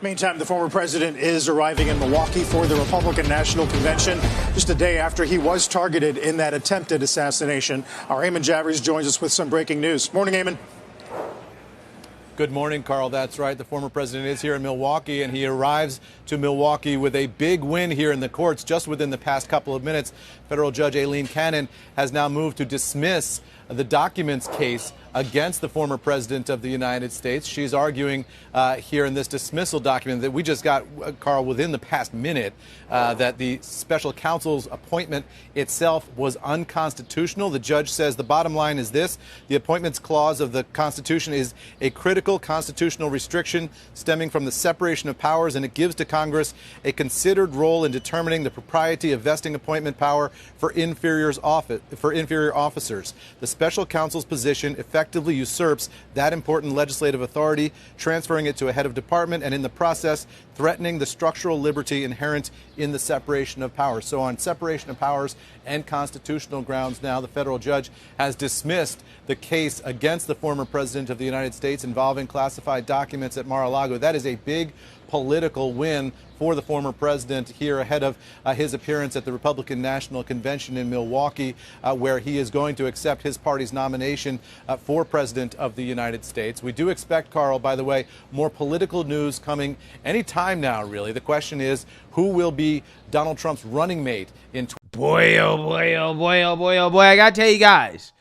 Meantime, the former president is arriving in Milwaukee for the Republican National Convention just a day after he was targeted in that attempted assassination. Our Eamon Javers joins us with some breaking news. Morning, Eamon. Good morning, Carl. That's right. The former president is here in Milwaukee, and he arrives to Milwaukee with a big win here in the courts just within the past couple of minutes. Federal Judge Aileen Cannon has now moved to dismiss the documents case against the former president of the United States. She's arguing here in this dismissal document that we just got, Carl, within the past minute, that the special counsel's appointment itself was unconstitutional. The judge says the bottom line is this: the appointments clause of the Constitution is a critical constitutional restriction stemming from the separation of powers, and it gives to Congress a considered role in determining the propriety of vesting appointment power for inferior officers. The special counsel's position effectively usurps that important legislative authority, transferring it to a head of department, and in the process threatening the structural liberty inherent in the separation of powers. So on separation of powers and constitutional grounds now, the federal judge has dismissed the case against the former president of the United States involving classified documents at Mar-a-Lago. That is a big political win for the former president here ahead of his appearance at the Republican National Convention in Milwaukee, where he is going to accept his party's nomination for president of the United States. We do expect, Carl, by the way, more political news coming any time now, really. The question is, who will be Donald Trump's running mate in... Boy, oh boy, oh boy, oh boy, oh boy. I got to tell you guys,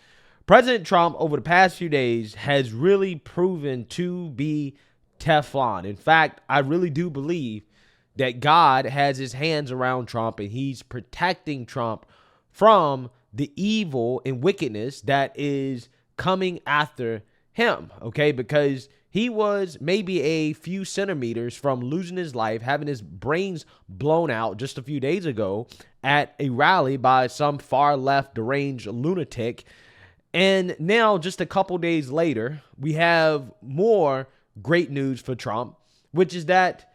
President Trump over the past few days has really proven to be Teflon. In fact, I really do believe that God has his hands around Trump and he's protecting Trump from the evil and wickedness that is coming after him, okay? Because he was maybe a few centimeters from losing his life, having his brains blown out just a few days ago at a rally by some far left deranged lunatic. And now, just a couple days later, we have more great news for Trump, which is that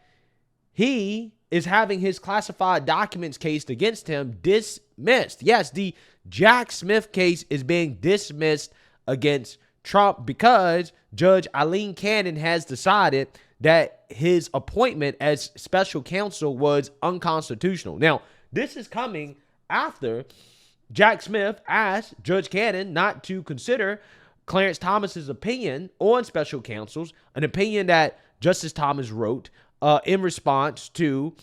he is having his classified documents case against him dismissed. Yes, the Jack Smith case is being dismissed against Trump because Judge Aileen Cannon has decided that his appointment as special counsel was unconstitutional. Now, this is coming after Jack Smith asked Judge Cannon not to consider Clarence Thomas's opinion on special counsels, an opinion that Justice Thomas wrote in response to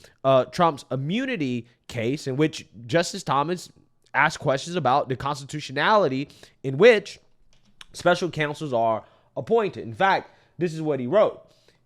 Trump's immunity case, in which Justice Thomas asked questions about the constitutionality in which special counsels are appointed. In fact, this is what he wrote.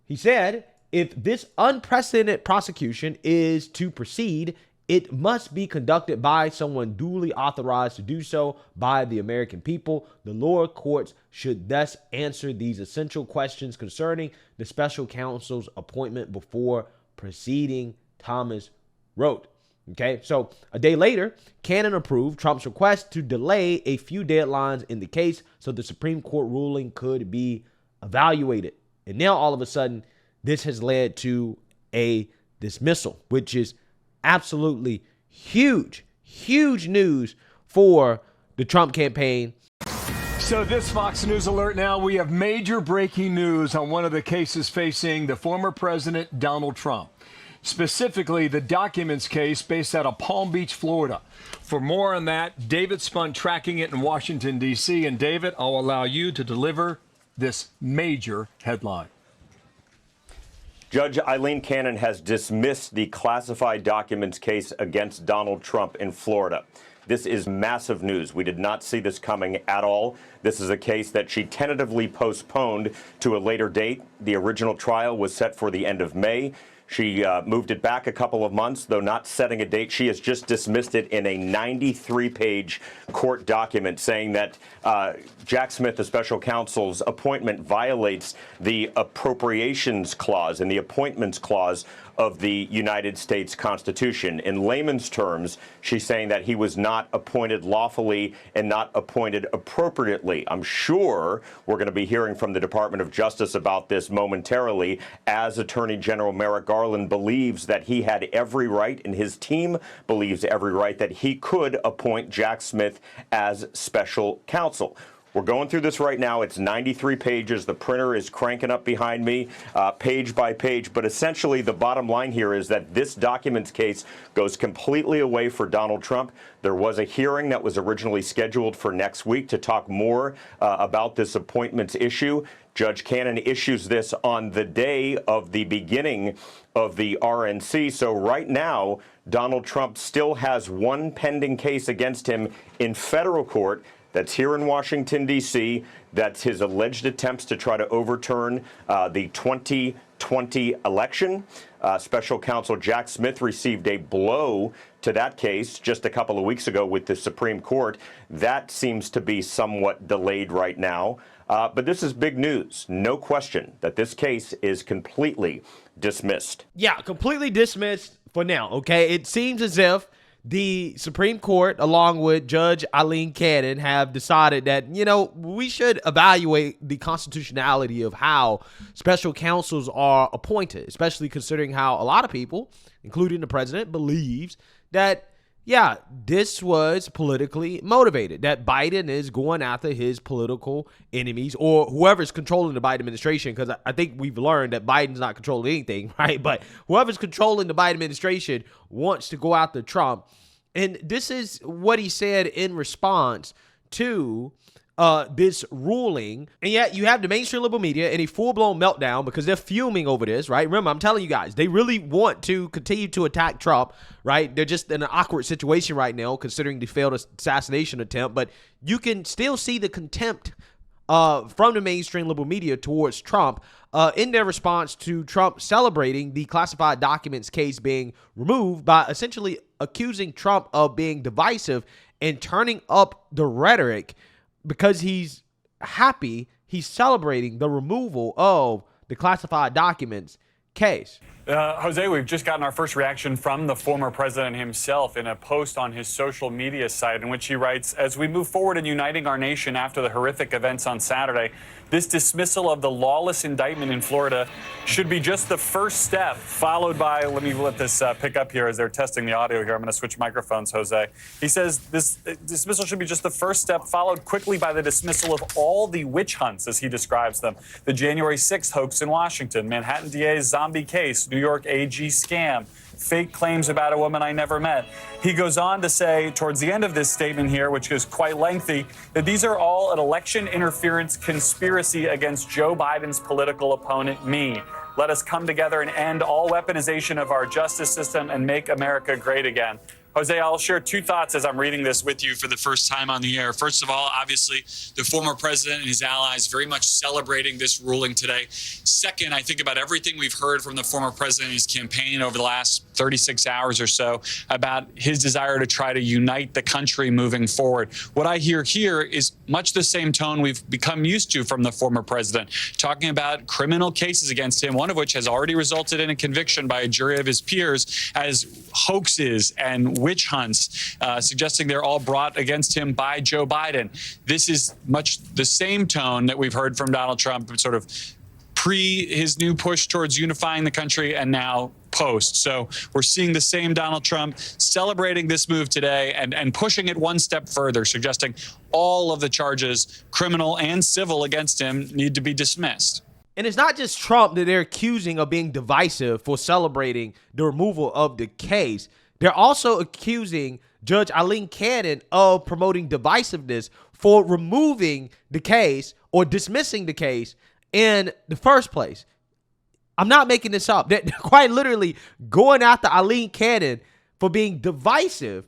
He said, if this unprecedented prosecution is to proceed, it must be conducted by someone duly authorized to do so by the American people. The lower courts should thus answer these essential questions concerning the special counsel's appointment before proceeding, Thomas wrote. Okay, so a day later, Cannon approved Trump's request to delay a few deadlines in the case so the Supreme Court ruling could be evaluated. And now all of a sudden, this has led to a dismissal, which is absolutely huge news for the Trump campaign. So this Fox News alert now, we have major breaking news on one of the cases facing the former president, Donald Trump. Specifically, the documents case based out of Palm Beach, Florida. For more on that, David Spun tracking it in Washington, D.C. And David, I'll allow you to deliver this major headline. Judge Aileen Cannon has dismissed the classified documents case against Donald Trump in Florida. This is massive news. We did not see this coming at all. This is a case that she tentatively postponed to a later date. The original trial was set for the end of May. She moved it back a couple of months, though not setting a date. She has just dismissed it in a 93-page court document saying that Jack Smith, the special counsel's appointment, violates the appropriations clause and the appointments clause of the United States Constitution. In layman's terms, she's saying that he was not appointed lawfully and not appointed appropriately. I'm sure we're going to be hearing from the Department of Justice about this momentarily, as Attorney General Merrick Garland believes that he had every right, and his team believes every right, that he could appoint Jack Smith as special counsel. We're going through this right now. It's 93 pages. The printer is cranking up behind me, page by page. But essentially, the bottom line here is that this documents case goes completely away for Donald Trump. There was a hearing that was originally scheduled for next week to talk more about this appointments issue. Judge Cannon issues this on the day of the beginning of the RNC. So right now, Donald Trump still has one pending case against him in federal court. That's here in Washington, D.C. That's his alleged attempts to try to overturn the 2020 election. Special counsel Jack Smith received a blow to that case just a couple of weeks ago with the Supreme Court. That seems to be somewhat delayed right now. But this is big news. No question that this case is completely dismissed. Yeah, completely dismissed for now, okay? It seems as if the Supreme Court, along with Judge Eileen Cannon, have decided that, we should evaluate the constitutionality of how special counsels are appointed, especially considering how a lot of people, including the president, believes that, this was politically motivated, that Biden is going after his political enemies or whoever's controlling the Biden administration, because I think we've learned that Biden's not controlling anything, right? But whoever's controlling the Biden administration wants to go after Trump. And this is what he said in response to this ruling. And yet you have the mainstream liberal media in a full-blown meltdown because they're fuming over this, right? Remember, I'm telling you guys, they really want to continue to attack Trump, right? They're just in an awkward situation right now considering the failed assassination attempt. But you can still see the contempt from the mainstream liberal media towards Trump in their response to Trump celebrating the classified documents case being removed by essentially accusing Trump of being divisive and turning up the rhetoric because he's happy, he's celebrating the removal of the classified documents case. Jose, we've just gotten our first reaction from the former president himself in a post on his social media site in which he writes, as we move forward in uniting our nation after the horrific events on Saturday, this dismissal of the lawless indictment in Florida should be just the first step, followed by, let me let this pick up here as they're testing the audio here. I'm going to switch microphones, Jose. He says this dismissal should be just the first step, followed quickly by the dismissal of all the witch hunts, as he describes them. The January 6th hoax in Washington, Manhattan DA's zombie case, New York AG scam, fake claims about a woman I never met. He goes on to say, towards the end of this statement here, which is quite lengthy, that these are all an election interference conspiracy against Joe Biden's political opponent, me. Let us come together and end all weaponization of our justice system and make America great again. Jose, I'll share two thoughts as I'm reading this with you for the first time on the air. First of all, obviously, the former president and his allies very much celebrating this ruling today. Second, I think about everything we've heard from the former president and his campaign over the last 36 hours or so about his desire to try to unite the country moving forward. What I hear here is much the same tone we've become used to from the former president, talking about criminal cases against him, one of which has already resulted in a conviction by a jury of his peers as hoaxes and witch hunts, suggesting they're all brought against him by Joe Biden. This is much the same tone that we've heard from Donald Trump, sort of pre his new push towards unifying the country and now post. So we're seeing the same Donald Trump celebrating this move today and pushing it one step further, suggesting all of the charges, criminal and civil, against him need to be dismissed. And it's not just Trump that they're accusing of being divisive for celebrating the removal of the case. They're also accusing Judge Eileen Cannon of promoting divisiveness for removing the case or dismissing the case in the first place. I'm not making this up. They're quite literally going after Eileen Cannon for being divisive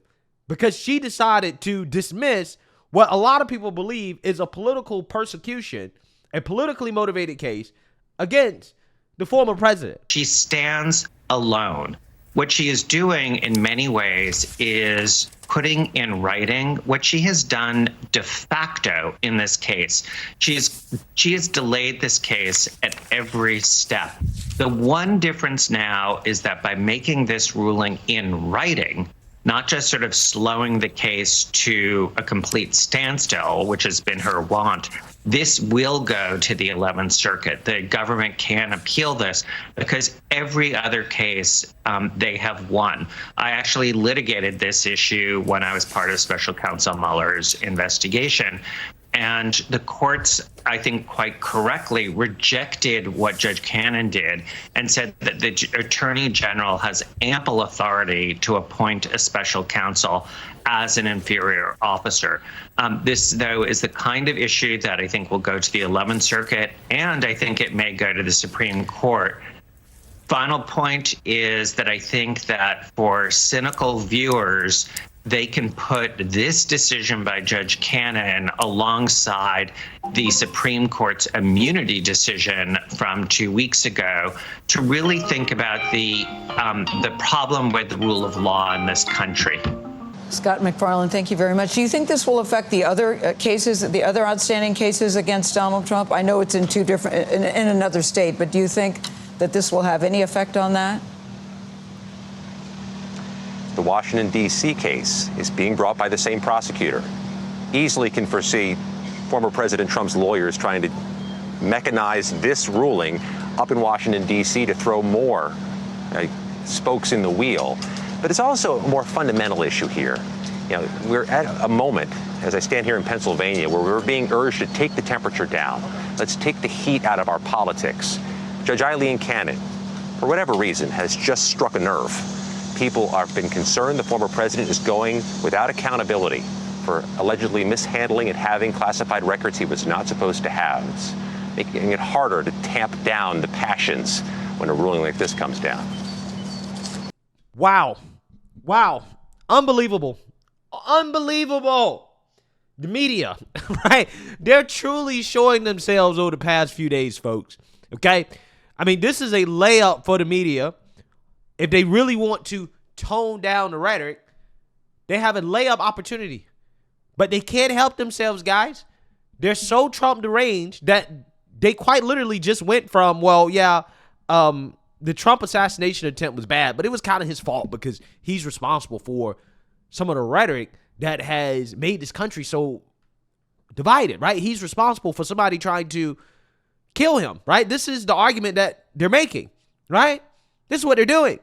because she decided to dismiss what a lot of people believe is a political persecution, a politically motivated case against the former president. She stands alone. What she is doing in many ways is putting in writing what she has done de facto in this case. She has delayed this case at every step. The one difference now is that by making this ruling in writing, not just sort of slowing the case to a complete standstill, which has been her wont, this will go to the 11th Circuit. The government can appeal this because every other case they have won. I actually litigated this issue when I was part of Special Counsel Mueller's investigation. And the courts, I think quite correctly, rejected what Judge Cannon did and said that the Attorney General has ample authority to appoint a special counsel as an inferior officer. This, though, is the kind of issue that I think will go to the 11th Circuit, and I think it may go to the Supreme Court. Final point is that I think that for cynical viewers, they can put this decision by Judge Cannon alongside the Supreme Court's immunity decision from 2 weeks ago to really think about the problem with the rule of law in this country. Scott McFarland, thank you very much. Do you think this will affect the other cases, the other outstanding cases against Donald Trump? I know it's in in another state, but do you think that this will have any effect on that? The Washington, D.C. case is being brought by the same prosecutor. Easily can foresee former President Trump's lawyers trying to mechanize this ruling up in Washington, D.C. to throw more spokes in the wheel. But it's also a more fundamental issue here. You know, we're at a moment, as I stand here in Pennsylvania, where we're being urged to take the temperature down. Let's take the heat out of our politics. Judge Eileen Cannon, for whatever reason, has just struck a nerve. People have been concerned the former president is going without accountability for allegedly mishandling and having classified records he was not supposed to have. It's making it harder to tamp down the passions when a ruling like this comes down. Wow. Wow. Unbelievable. Unbelievable. The media, right? They're truly showing themselves over the past few days, folks. Okay? I mean, this is a layup for the media. If they really want to tone down the rhetoric, they have a layup opportunity. But they can't help themselves, guys. They're so Trump deranged that they quite literally just went from, well, yeah, the Trump assassination attempt was bad, but it was kind of his fault because he's responsible for some of the rhetoric that has made this country so divided, right? He's responsible for somebody trying to kill him, right? This is the argument that they're making, right? This is what they're doing.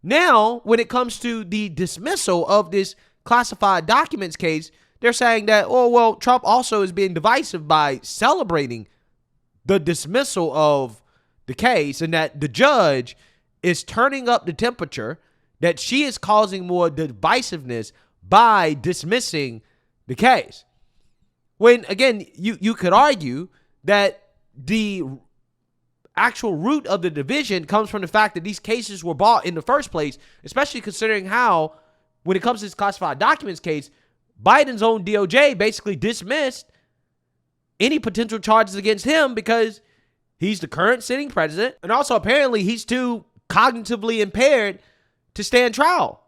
Now, when it comes to the dismissal of this classified documents case, they're saying that, oh, well, Trump also is being divisive by celebrating the dismissal of the case and that the judge is turning up the temperature, that she is causing more divisiveness by dismissing the case. When, again, you could argue that the actual root of the division comes from the fact that these cases were brought in the first place, especially considering how, when it comes to this classified documents case, Biden's own DOJ basically dismissed any potential charges against him because he's the current sitting president, and also apparently he's too cognitively impaired to stand trial.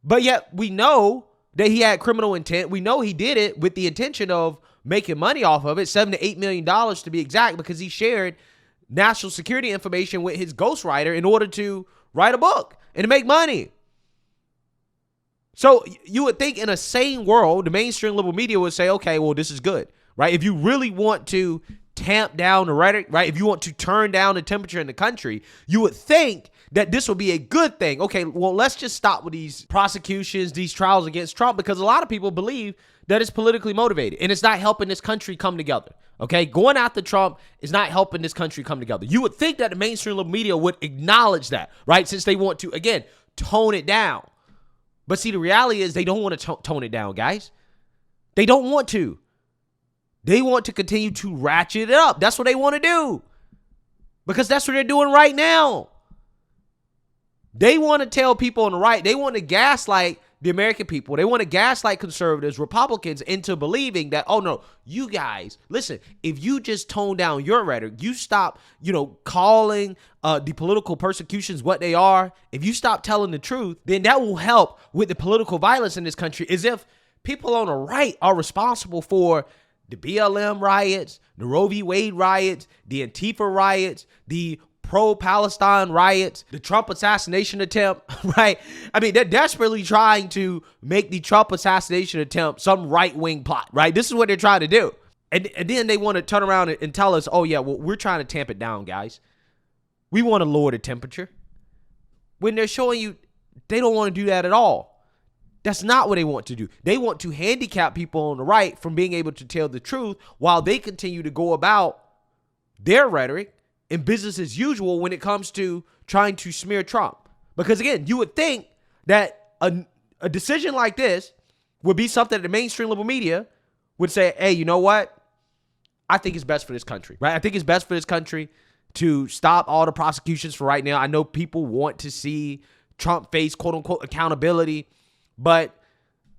But yet we know that he had criminal intent. We know he did it with the intention of making money off of it, $7 to $8 million to be exact, because he shared national security information with his ghostwriter in order to write a book and to make money. So you would think in a sane world, the mainstream liberal media would say, okay, well, this is good, right? If you really want to tamp down the rhetoric, right? If you want to turn down the temperature in the country, you would think that this would be a good thing. Okay, well, let's just stop with these prosecutions, these trials against Trump, because a lot of people believe that it's politically motivated and it's not helping this country come together. Okay, going after Trump is not helping this country come together. You would think that the mainstream liberal media would acknowledge that, right? Since they want to, again, tone it down. But see, the reality is they don't want to tone it down, guys. They don't want to. They want to continue to ratchet it up. That's what they want to do. Because that's what they're doing right now. They want to tell people on the right, they want to gaslight the American people. They want to gaslight conservatives, Republicans into believing that, oh no, you guys, listen, if you just tone down your rhetoric, you stop, calling the political persecutions what they are, if you stop telling the truth, then that will help with the political violence in this country. As if people on the right are responsible for the BLM riots, the Roe v. Wade riots, the Antifa riots, the pro-Palestine riots, the Trump assassination attempt, right? I mean, they're desperately trying to make the Trump assassination attempt some right-wing plot, right? This is what they're trying to do. And then they want to turn around and tell us, oh yeah, well, we're trying to tamp it down, guys. We want to lower the temperature. When they're showing you they don't want to do that at all. That's not what they want to do. They want to handicap people on the right from being able to tell the truth while they continue to go about their rhetoric and business as usual when it comes to trying to smear Trump. Because again, you would think that a decision like this would be something that the mainstream liberal media would say, hey, you know what? I think it's best for this country, right? I think it's best for this country to stop all the prosecutions for right now. I know people want to see Trump face quote unquote accountability, but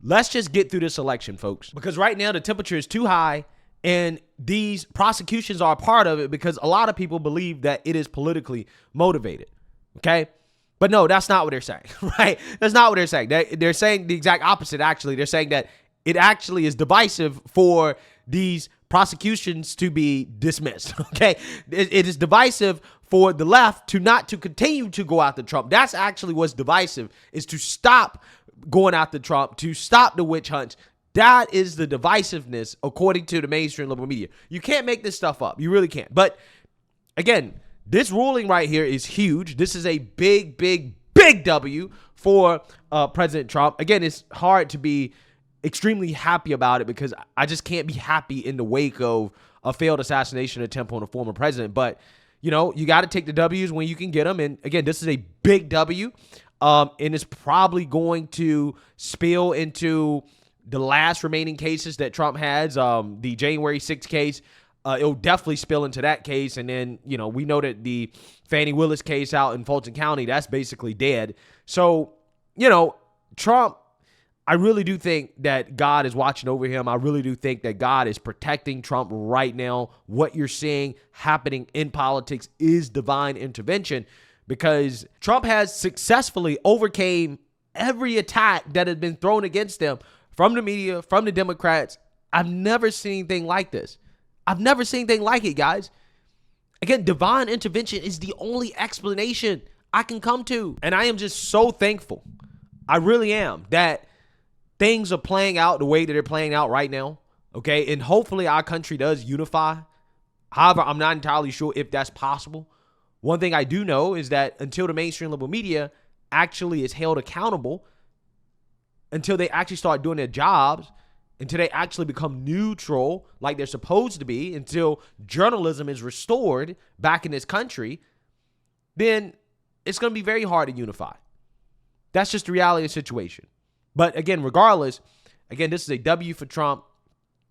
let's just get through this election, folks, because right now the temperature is too high and these prosecutions are a part of it because a lot of people believe that it is politically motivated. Okay. But no, that's not what they're saying, right? That's not what they're saying. They're saying the exact opposite, actually. They're saying that it actually is divisive for these prosecutions to be dismissed, okay? It is divisive for the left to continue to go after Trump. That's actually what's divisive, is to stop going after Trump, to stop the witch hunts. That is the divisiveness, according to the mainstream liberal media. You can't make this stuff up. You really can't. But again, this ruling right here is huge. This is a big, big, big W for President Trump. Again, it's hard to be extremely happy about it because I just can't be happy in the wake of a failed assassination attempt on a former president. But, you know, you got to take the W's when you can get them. And again, this is a big W. And it's probably going to spill into the last remaining cases that Trump has. The January 6th case. It'll definitely spill into that case. And then, you know, we know that the Fannie Willis case out in Fulton County, that's basically dead. So, you know, Trump, I really do think that God is watching over him. I really do think that God is protecting Trump right now. What you're seeing happening in politics is divine intervention because Trump has successfully overcame every attack that has been thrown against him from the media, from the Democrats. I've never seen anything like this. I've never seen anything like it, guys. Again, divine intervention is the only explanation I can come to. And I am just so thankful. I really am, that things are playing out the way that they're playing out right now. Okay. And hopefully our country does unify. However, I'm not entirely sure if that's possible. One thing I do know is that until the mainstream liberal media actually is held accountable, until they actually start doing their jobs, until they actually become neutral like they're supposed to be, until journalism is restored back in this country, then it's going to be very hard to unify. That's just the reality of the situation. But again, regardless, again, this is a W for Trump,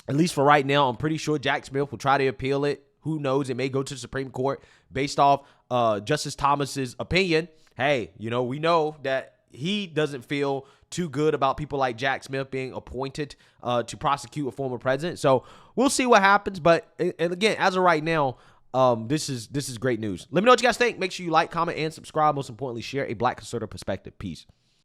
at least for right now. I'm pretty sure Jack Smith will try to appeal it. Who knows? It may go to the Supreme Court based off Justice Thomas's opinion. Hey, you know, we know that he doesn't feel too good about people like Jack Smith being appointed to prosecute a former president. So we'll see what happens. But and again, as of right now, this is great news. Let me know what you guys think. Make sure you like, comment, and subscribe. Most importantly, share a Black conservative perspective. Peace.